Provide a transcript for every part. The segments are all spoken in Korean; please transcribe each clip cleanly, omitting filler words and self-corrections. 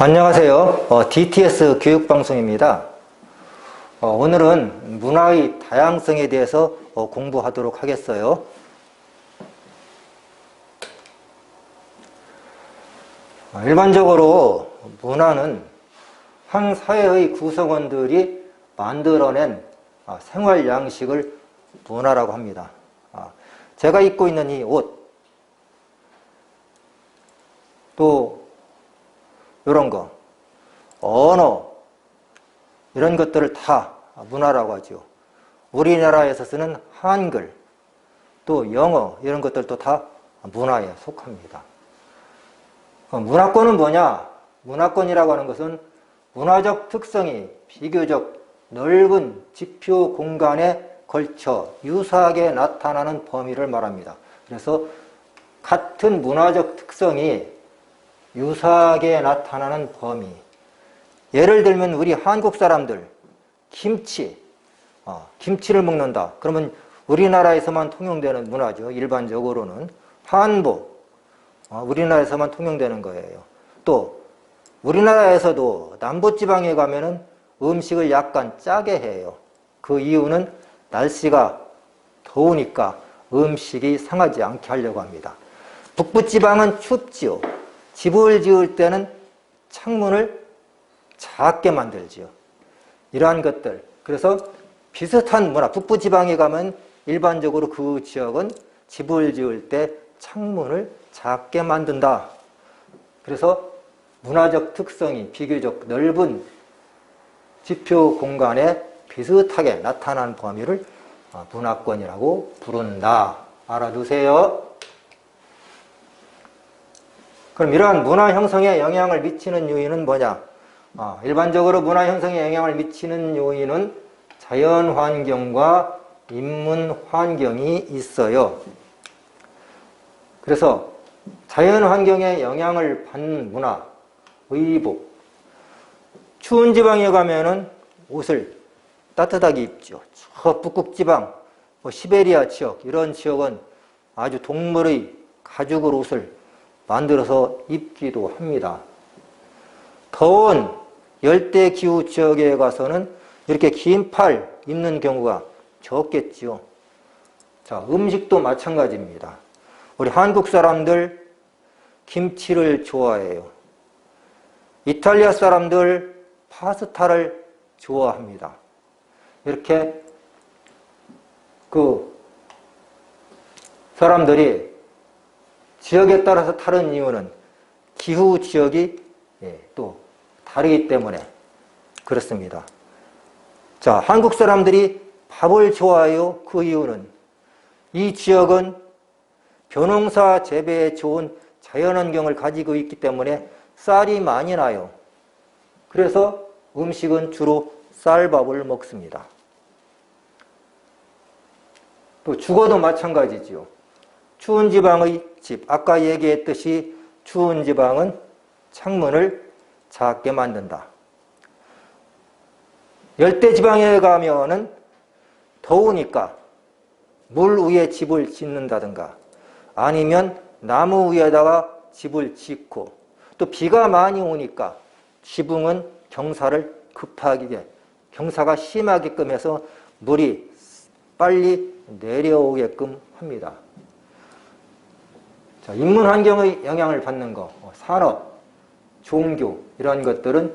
안녕하세요. DTS 교육방송입니다. 오늘은 문화의 다양성에 대해서 공부하도록 하겠어요. 일반적으로 문화는 한 사회의 구성원들이 만들어낸 생활 양식을 문화라고 합니다. 제가 입고 있는 이 옷, 또 이런 거, 언어, 이런 것들을 다 문화라고 하죠. 우리나라에서 쓰는 한글, 또 영어, 이런 것들도 다 문화에 속합니다. 문화권은 뭐냐? 문화권이라고 하는 것은 문화적 특성이 비교적 넓은 지표 공간에 걸쳐 유사하게 나타나는 범위를 말합니다. 그래서 같은 문화적 특성이 유사하게 나타나는 범위. 예를 들면 우리 한국 사람들 김치를 먹는다. 그러면 우리나라에서만 통용되는 문화죠. 일반적으로는 한복, 우리나라에서만 통용되는 거예요. 또 우리나라에서도 남부지방에 가면은 음식을 약간 짜게 해요. 그 이유는 날씨가 더우니까 음식이 상하지 않게 하려고 합니다. 북부지방은 춥지요. 집을 지을 때는 창문을 작게 만들지요. 이러한 것들. 그래서 비슷한 문화, 북부지방에 가면 일반적으로 그 지역은 집을 지을 때 창문을 작게 만든다. 그래서 문화적 특성이 비교적 넓은 지표 공간에 비슷하게 나타나는 범위를 문화권이라고 부른다. 알아두세요. 그럼 이러한 문화 형성에 영향을 미치는 요인은 뭐냐? 일반적으로 문화 형성에 영향을 미치는 요인은 자연 환경과 인문 환경이 있어요. 그래서 자연 환경에 영향을 받는 문화, 의복. 추운 지방에 가면은 옷을 따뜻하게 입죠. 저 북극 지방, 시베리아 지역, 이런 지역은 아주 동물의 가죽을 옷을 만들어서 입기도 합니다. 더운 열대 기후 지역에 가서는 이렇게 긴 팔 입는 경우가 적겠지요. 자, 음식도 마찬가지입니다. 우리 한국 사람들 김치를 좋아해요. 이탈리아 사람들 파스타를 좋아합니다. 이렇게 그 사람들이 지역에 따라서 다른 이유는 기후 지역이 또 다르기 때문에 그렇습니다. 자, 한국 사람들이 밥을 좋아해요. 그 이유는 이 지역은 벼농사 재배에 좋은 자연환경을 가지고 있기 때문에 쌀이 많이 나요. 그래서 음식은 주로 쌀밥을 먹습니다. 또 주거도 마찬가지지요. 추운 지방의 집, 아까 얘기했듯이 추운 지방은 창문을 작게 만든다. 열대 지방에 가면은 더우니까 물 위에 집을 짓는다든가 아니면 나무 위에다가 집을 짓고 또 비가 많이 오니까 지붕은 경사가 심하게끔 해서 물이 빨리 내려오게끔 합니다. 자, 인문 환경의 영향을 받는 거, 산업, 종교, 이런 것들은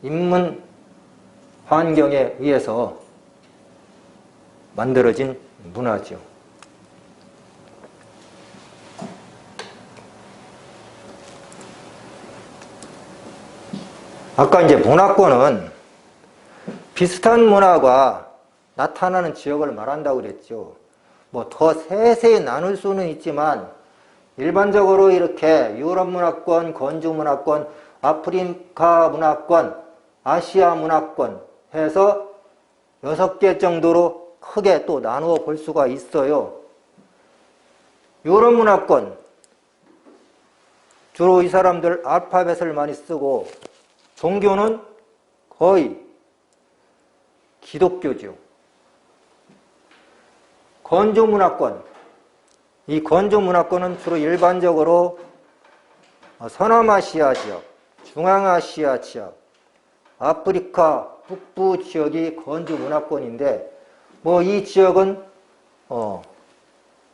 인문 환경에 의해서 만들어진 문화죠. 아까 이제 문화권은 비슷한 문화가 나타나는 지역을 말한다고 그랬죠. 뭐 더 세세히 나눌 수는 있지만 일반적으로 이렇게 유럽 문화권, 건주 문화권, 아프리카 문화권, 아시아 문화권 해서 6개 정도로 크게 또 나누어 볼 수가 있어요. 유럽 문화권, 주로 이 사람들 알파벳을 많이 쓰고 종교는 거의 기독교죠. 건조 문화권, 이 건조 문화권은 주로 일반적으로 서남아시아 지역, 중앙아시아 지역, 아프리카 북부 지역이 건조 문화권인데 뭐 이 지역은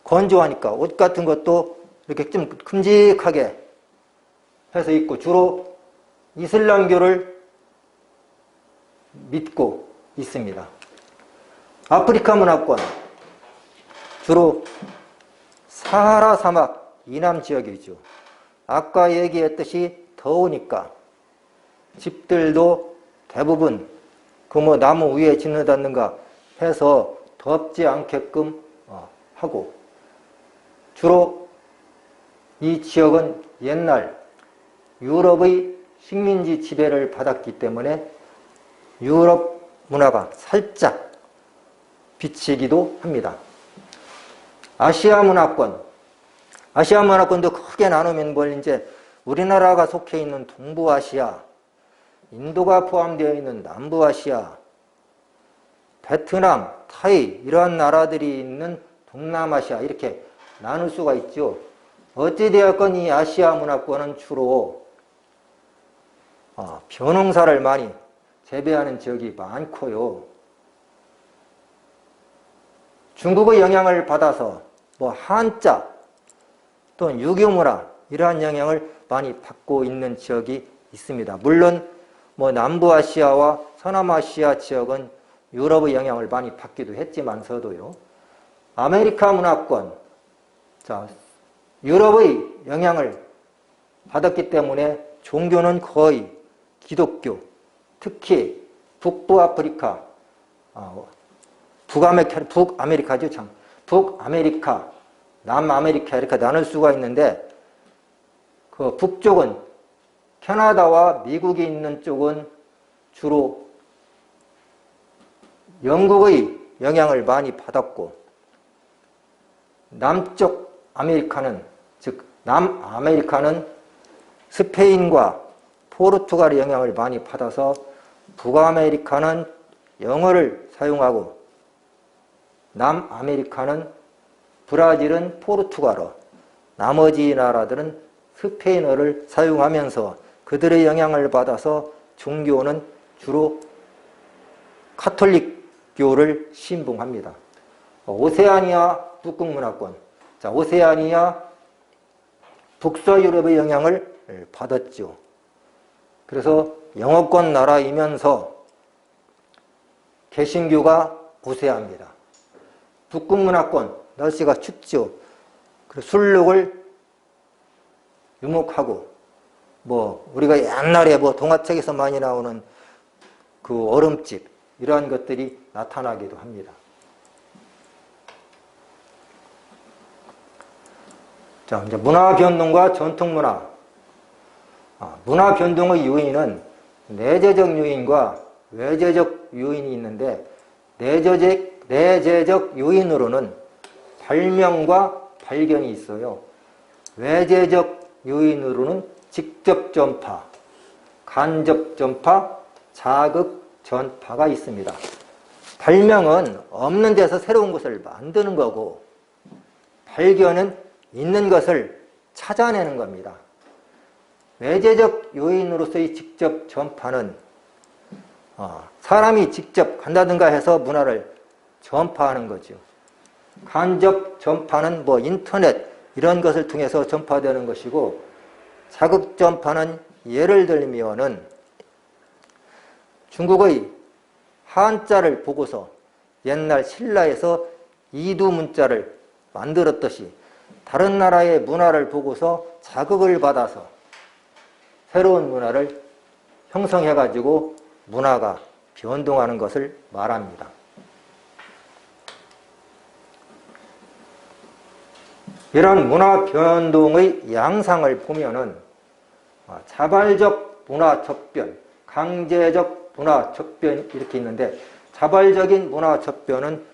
건조하니까 옷 같은 것도 이렇게 좀 큼직하게 해서 입고 주로 이슬람교를 믿고 있습니다. 아프리카 문화권 주로 사하라 사막 이남 지역이죠. 아까 얘기했듯이 더우니까 집들도 대부분 그 뭐 나무 위에 짓는다든가 해서 덥지 않게끔 하고 주로 이 지역은 옛날 유럽의 식민지 지배를 받았기 때문에 유럽 문화가 살짝 비치기도 합니다. 아시아 문화권도 크게 나누면 이제 우리나라가 속해 있는 동부아시아, 인도가 포함되어 있는 남부아시아, 베트남, 타이 이러한 나라들이 있는 동남아시아 이렇게 나눌 수가 있죠. 어찌되었건 이 아시아 문화권은 주로 벼농사를 많이 재배하는 지역이 많고요. 중국의 영향을 받아서 뭐 한자 또는 유교문화 이러한 영향을 많이 받고 있는 지역이 있습니다. 물론 뭐 남부아시아와 서남아시아 지역은 유럽의 영향을 많이 받기도 했지만서도요. 아메리카 문화권, 자, 유럽의 영향을 받았기 때문에 종교는 거의 기독교, 특히 북부아프리카, 북아메리카죠, 참. 북아메리카, 남아메리카 이렇게 나눌 수가 있는데 그 북쪽은 캐나다와 미국이 있는 쪽은 주로 영국의 영향을 많이 받았고 남쪽 아메리카는 즉 남아메리카는 스페인과 포르투갈의 영향을 많이 받아서 북아메리카는 영어를 사용하고 남아메리카는 브라질은 포르투갈어, 나머지 나라들은 스페인어를 사용하면서 그들의 영향을 받아서 종교는 주로 카톨릭교를 신봉합니다. 오세아니아 북극문화권, 자, 오세아니아 북서유럽의 영향을 받았죠. 그래서 영어권 나라이면서 개신교가 우세합니다. 북극문화권, 날씨가 춥죠. 그래서 술록을 유목하고, 뭐, 우리가 옛날에 뭐 동화책에서 많이 나오는 그 얼음집, 이러한 것들이 나타나기도 합니다. 자, 이제 문화 변동과 전통 문화. 문화 변동의 요인은 내재적 요인과 외재적 요인이 있는데, 내재적 요인으로는 발명과 발견이 있어요. 외재적 요인으로는 직접 전파, 간접 전파, 자극 전파가 있습니다. 발명은 없는 데서 새로운 것을 만드는 거고, 발견은 있는 것을 찾아내는 겁니다. 외재적 요인으로서의 직접 전파는 사람이 직접 간다든가 해서 문화를 전파하는 거죠. 간접 전파는 뭐 인터넷 이런 것을 통해서 전파되는 것이고, 자극 전파는 예를 들면은 중국의 한자를 보고서 옛날 신라에서 이두문자를 만들었듯이 다른 나라의 문화를 보고서 자극을 받아서 새로운 문화를 형성해가지고 문화가 변동하는 것을 말합니다. 이런 문화 변동의 양상을 보면은 자발적 문화 접변, 강제적 문화 접변 이렇게 있는데, 자발적인 문화 접변은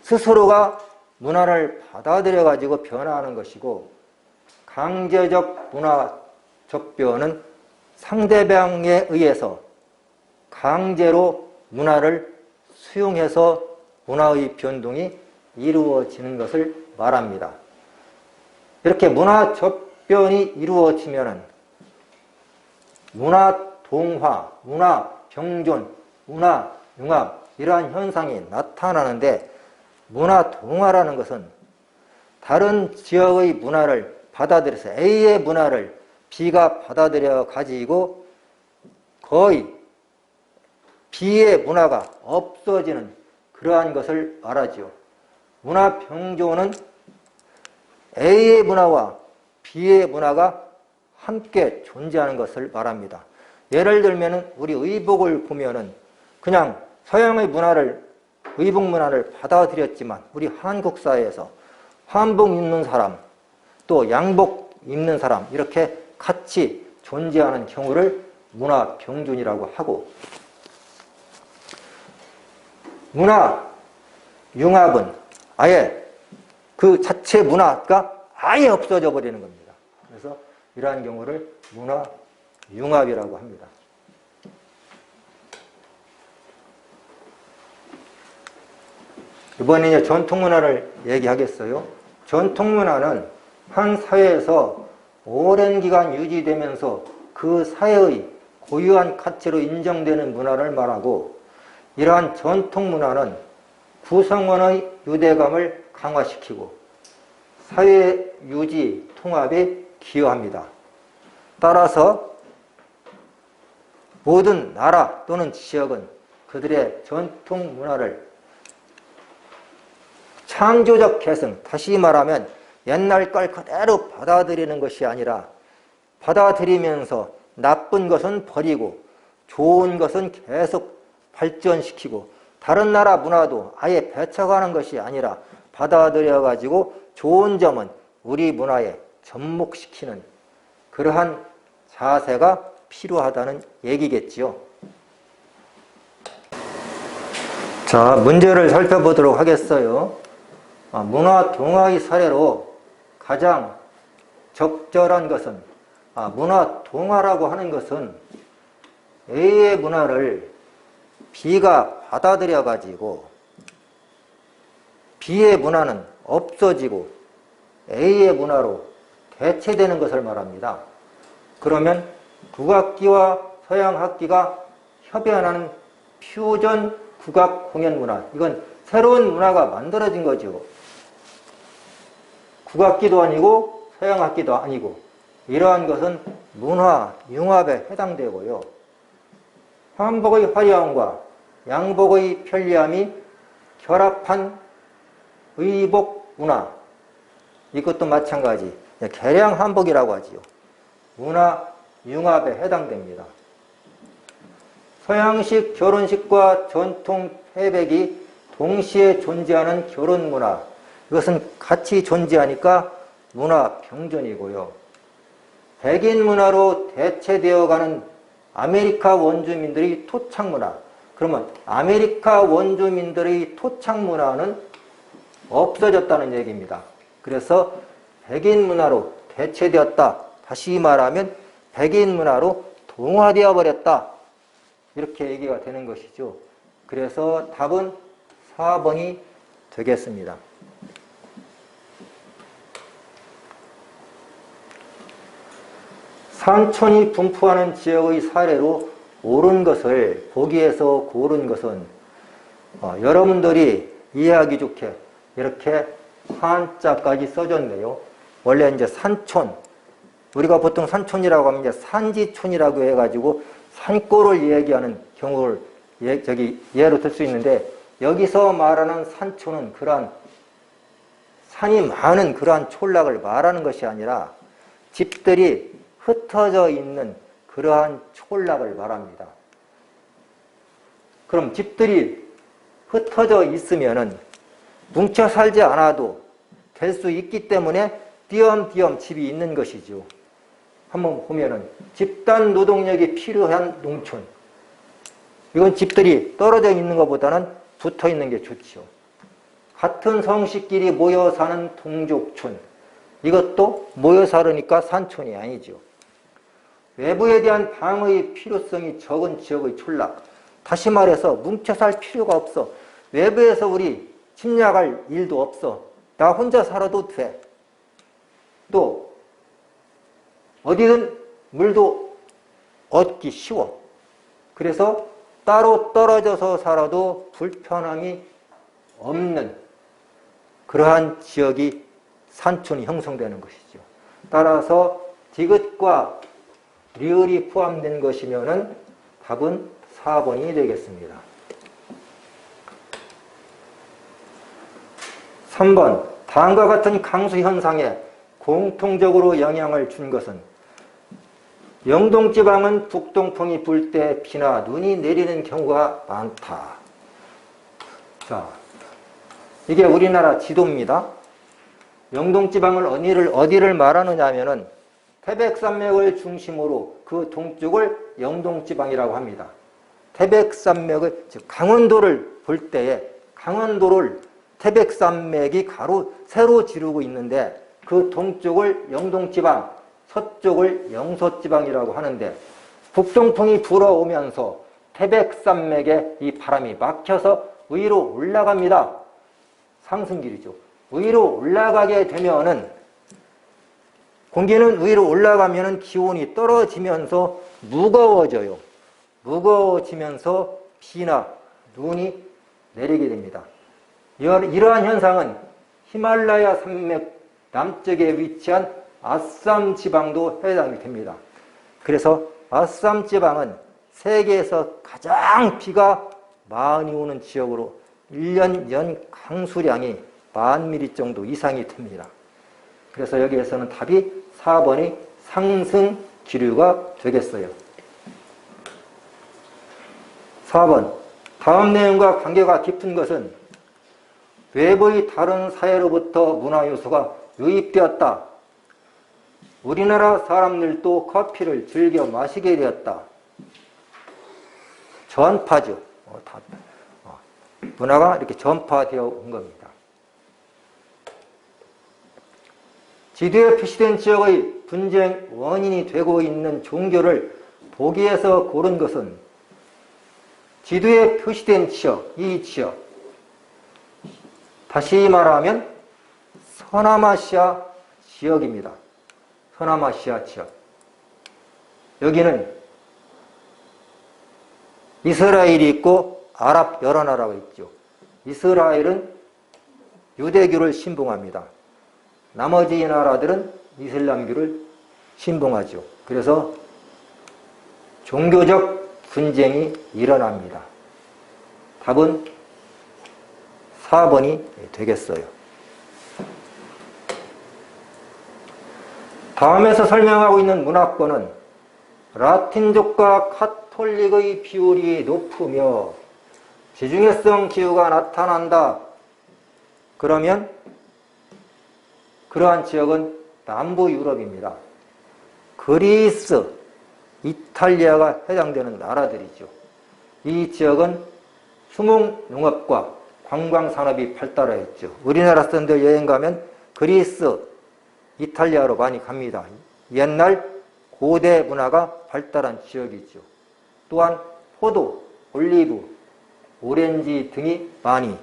스스로가 문화를 받아들여 가지고 변화하는 것이고, 강제적 문화 접변은 상대방에 의해서 강제로 문화를 수용해서 문화의 변동이 이루어지는 것을 말합니다. 이렇게 문화 접변이 이루어지면은 문화 동화, 문화 병존, 문화 융합 이러한 현상이 나타나는데 문화 동화라는 것은 다른 지역의 문화를 받아들여서 A의 문화를 B가 받아들여 가지고 거의 B의 문화가 없어지는 그러한 것을 말하지요. 문화 병조는 A의 문화와 B의 문화가 함께 존재하는 것을 말합니다. 예를 들면 우리 의복을 보면은 그냥 서양의 문화를, 의복 문화를 받아들였지만 우리 한국 사회에서 한복 입는 사람, 또 양복 입는 사람 이렇게 같이 존재하는 경우를 문화 병존이라고 하고, 문화 융합은 아예 그 자체 문화가 아예 없어져 버리는 겁니다. 그래서 이러한 경우를 문화 융합이라고 합니다. 이번에 이제 전통문화를 얘기하겠어요. 전통문화는 한 사회에서 오랜 기간 유지되면서 그 사회의 고유한 가치로 인정되는 문화를 말하고, 이러한 전통문화는 구성원의 유대감을 강화시키고 사회 유지, 통합에 기여합니다. 따라서 모든 나라 또는 지역은 그들의 전통 문화를 창조적 계승, 다시 말하면 옛날 걸 그대로 받아들이는 것이 아니라 받아들이면서 나쁜 것은 버리고 좋은 것은 계속 발전시키고 다른 나라 문화도 아예 배척하는 것이 아니라 받아들여가지고 좋은 점은 우리 문화에 접목시키는 그러한 자세가 필요하다는 얘기겠지요. 자, 문제를 살펴보도록 하겠어요. 문화 동화의 사례로 가장 적절한 것은, 문화 동화라고 하는 것은 A의 문화를 B가 받아들여 가지고 B의 문화는 없어지고 A의 문화로 대체되는 것을 말합니다. 그러면 국악기와 서양악기가 협연하는 퓨전 국악 공연 문화, 이건 새로운 문화가 만들어진 거죠. 국악기도 아니고 서양악기도 아니고 이러한 것은 문화 융합에 해당되고요. 한복의 화려함과 양복의 편리함이 결합한 의복 문화, 이것도 마찬가지 개량 한복이라고 하지요. 문화 융합에 해당됩니다. 서양식 결혼식과 전통 패백이 동시에 존재하는 결혼 문화, 이것은 같이 존재하니까 문화 병존이고요. 백인 문화로 대체되어가는 아메리카 원주민들의 토착 문화, 그러면 아메리카 원주민들의 토착 문화는 없어졌다는 얘기입니다. 그래서 백인 문화로 대체되었다. 다시 말하면 백인 문화로 동화되어 버렸다. 이렇게 얘기가 되는 것이죠. 그래서 답은 4번이 되겠습니다. 산촌이 분포하는 지역의 사례로 옳은 것을 보기에서 고른 것은 여러분들이 이해하기 좋게 이렇게 한자까지 써졌네요. 원래 이제 산촌, 우리가 보통 산촌이라고 하면 이제 산지촌이라고 해가지고 산골을 얘기하는 경우를 예로 들 수 있는데, 여기서 말하는 산촌은 그러한 산이 많은 그러한 촌락을 말하는 것이 아니라 집들이 흩어져 있는 그러한 촌락을 말합니다. 그럼 집들이 흩어져 있으면은 뭉쳐 살지 않아도 될 수 있기 때문에 띄엄띄엄 집이 있는 것이죠. 한번 보면은 집단 노동력이 필요한 농촌, 이건 집들이 떨어져 있는 것보다는 붙어 있는 게 좋죠. 같은 성씨끼리 모여 사는 동족촌, 이것도 모여 살으니까 산촌이 아니죠. 외부에 대한 방어의 필요성이 적은 지역의 촌락, 다시 말해서 뭉쳐 살 필요가 없어. 외부에서 우리 침략할 일도 없어. 나 혼자 살아도 돼. 또 어디든 물도 얻기 쉬워. 그래서 따로 떨어져서 살아도 불편함이 없는 그러한 지역이 산촌이 형성되는 것이죠. 따라서 디귿과 리을이 포함된 것이면은 답은 4번이 되겠습니다. 3번, 다음과 같은 강수 현상에 공통적으로 영향을 준 것은 영동지방은 북동풍이 불 때 비나 눈이 내리는 경우가 많다. 자, 이게 우리나라 지도입니다. 영동지방을 어디를 말하느냐 하면은 태백산맥을 중심으로 그 동쪽을 영동지방이라고 합니다. 태백산맥을, 즉 강원도를 볼 때에 강원도를 태백산맥이 세로 지르고 있는데 그 동쪽을 영동지방, 서쪽을 영서지방이라고 하는데 북동풍이 불어오면서 태백산맥에 이 바람이 막혀서 위로 올라갑니다. 상승길이죠. 위로 올라가게 되면은 공기는 위로 올라가면은 기온이 떨어지면서 무거워져요. 무거워지면서 비나 눈이 내리게 됩니다. 이러한 현상은 히말라야 산맥 남쪽에 위치한 아쌈 지방도 해당이 됩니다. 그래서 아쌈 지방은 세계에서 가장 비가 많이 오는 지역으로 1년 연 강수량이 10,000mm 정도 이상이 됩니다. 그래서 여기에서는 답이 4번이 상승 기류가 되겠어요. 4번, 다음 내용과 관계가 깊은 것은 외부의 다른 사회로부터 문화 요소가 유입되었다. 우리나라 사람들도 커피를 즐겨 마시게 되었다. 전파죠. 문화가 이렇게 전파되어 온 겁니다. 지도에 표시된 지역의 분쟁 원인이 되고 있는 종교를 보기에서 고른 것은 지도에 표시된 지역, 이 지역, 다시 말하면 서남아시아 지역입니다. 서남아시아 지역. 여기는 이스라엘이 있고 아랍 여러 나라가 있죠. 이스라엘은 유대교를 신봉합니다. 나머지 나라들은 이슬람교를 신봉하죠. 그래서 종교적 분쟁이 일어납니다. 답은 4번이 되겠어요. 다음에서 설명하고 있는 문화권은 라틴족과 카톨릭의 비율이 높으며 지중해성 기후가 나타난다. 그러면 그러한 지역은 남부 유럽입니다. 그리스, 이탈리아가 해당되는 나라들이죠. 이 지역은 수목농업과 관광산업이 발달하였죠. 우리나라 사람들 여행 가면 그리스, 이탈리아로 많이 갑니다. 옛날 고대 문화가 발달한 지역이죠. 또한 포도, 올리브, 오렌지 등이 많이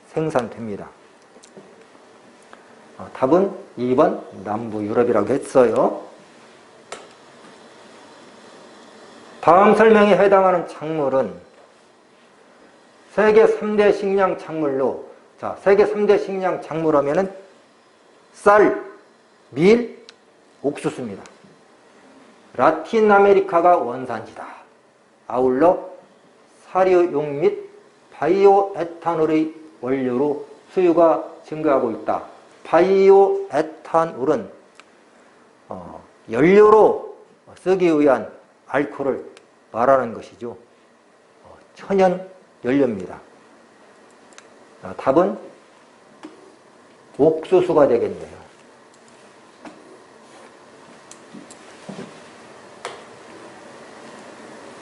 생산됩니다. 답은 2번 남부 유럽이라고 했어요. 다음 설명에 해당하는 작물은 세계 3대 식량 작물로, 자, 세계 3대 식량 작물 하면은 쌀, 밀, 옥수수입니다. 라틴 아메리카가 원산지다. 아울러 사료용 및 바이오 에탄올의 원료로 수요가 증가하고 있다. 바이오 에탄올은 연료로 쓰기 위한 알코올을 말하는 것이죠. 천연 연료입니다. 답은 옥수수가 되겠네요.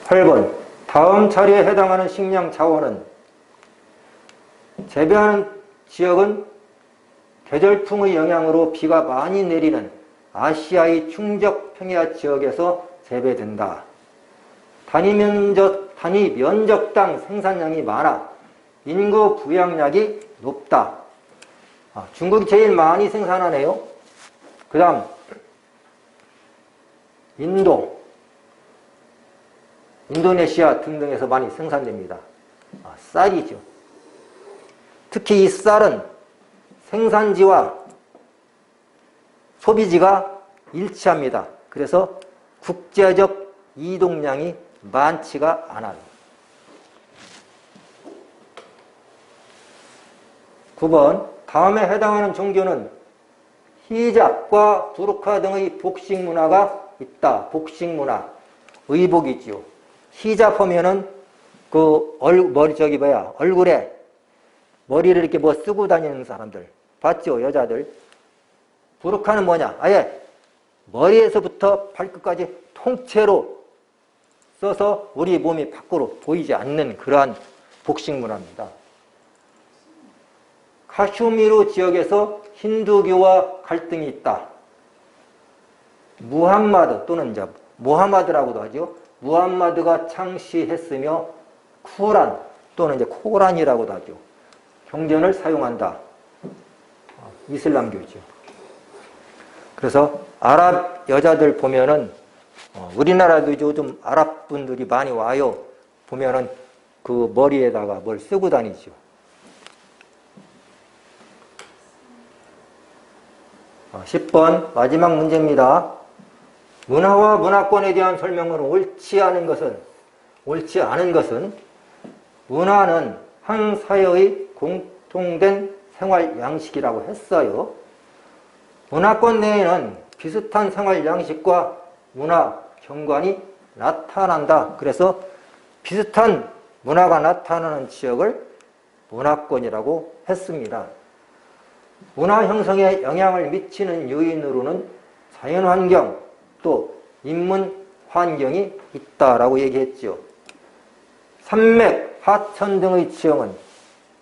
8번, 다음 자리에 해당하는 식량 자원은 재배하는 지역은 계절풍의 영향으로 비가 많이 내리는 아시아의 충적 평야 지역에서 재배된다. 단위 면적당 생산량이 많아 인구 부양량이 높다. 중국이 제일 많이 생산하네요. 그 다음 인도, 인도네시아 등등에서 많이 생산됩니다. 쌀이죠. 특히 이 쌀은 생산지와 소비지가 일치합니다. 그래서 국제적 이동량이 많지가 않아요. 9번, 다음에 해당하는 종교는 히잡과 부르카 등의 복식 문화가 있다. 복식 문화. 의복이지요. 히잡하면은 얼굴에 머리를 이렇게 뭐 쓰고 다니는 사람들. 봤죠? 여자들. 부르카는 뭐냐? 아예 머리에서부터 발끝까지 통째로 써서 우리 몸이 밖으로 보이지 않는 그러한 복식 문화입니다. 카슈미르 지역에서 힌두교와 갈등이 있다. 무함마드 또는 이제 모하마드라고도 하죠. 무함마드가 창시했으며 쿠란 또는 이제 코란이라고도 하죠. 경전을 사용한다. 이슬람교죠. 그래서 아랍 여자들 보면은 우리나라도 요즘 아랍 분들이 많이 와요. 보면은 그 머리에다가 뭘 쓰고 다니죠. 10번 마지막 문제입니다. 문화와 문화권에 대한 설명은 옳지 않은 것은 문화는 한 사회의 공통된 생활 양식이라고 했어요. 문화권 내에는 비슷한 생활 양식과 문화 경관이 나타난다. 그래서 비슷한 문화가 나타나는 지역을 문화권이라고 했습니다. 문화 형성에 영향을 미치는 요인으로는 자연환경 또 인문 환경이 있다라고 얘기했죠. 산맥, 하천 등의 지형은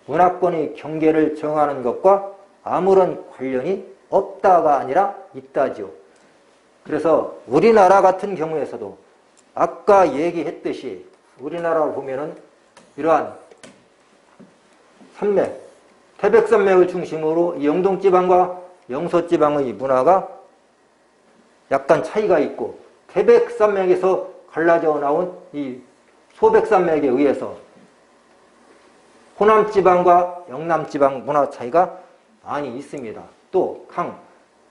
문화권의 경계를 정하는 것과 아무런 관련이 없다가 아니라 있다죠. 그래서 우리나라 같은 경우에서도 아까 얘기했듯이 우리나라를 보면은 이러한 산맥, 태백산맥을 중심으로 영동지방과 영서지방의 문화가 약간 차이가 있고 태백산맥에서 갈라져 나온 이 소백산맥에 의해서 호남지방과 영남지방 문화 차이가 많이 있습니다. 또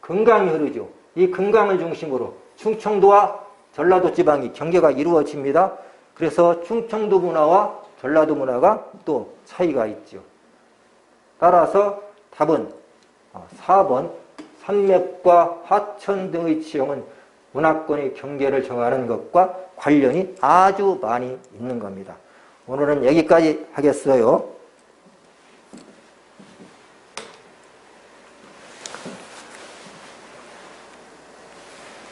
금강이 흐르죠. 이 금강을 중심으로 충청도와 전라도 지방이 경계가 이루어집니다. 그래서 충청도 문화와 전라도 문화가 또 차이가 있죠. 따라서 답은 4번 산맥과 하천 등의 지형은 문화권의 경계를 정하는 것과 관련이 아주 많이 있는 겁니다. 오늘은 여기까지 하겠어요.